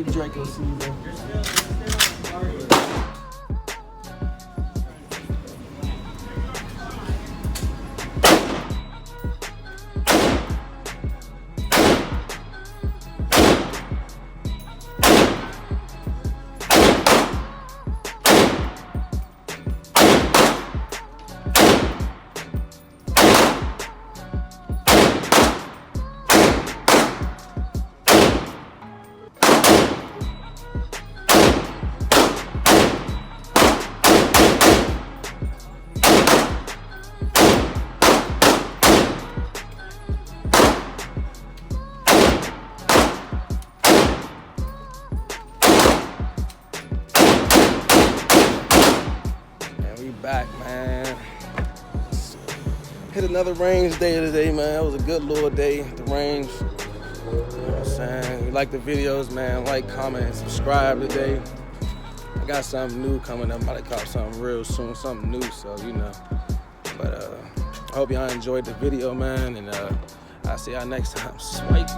Big Draco season. Back, man. Hit another range day today, man. It was a good little day at the range. You know what I'm saying? If you like the videos, man, like, comment, and subscribe today. I got something new coming up. I'm about to cop something real soon, something new, so you know. But I hope y'all enjoyed the video, man, and I'll see y'all next time. Swipe.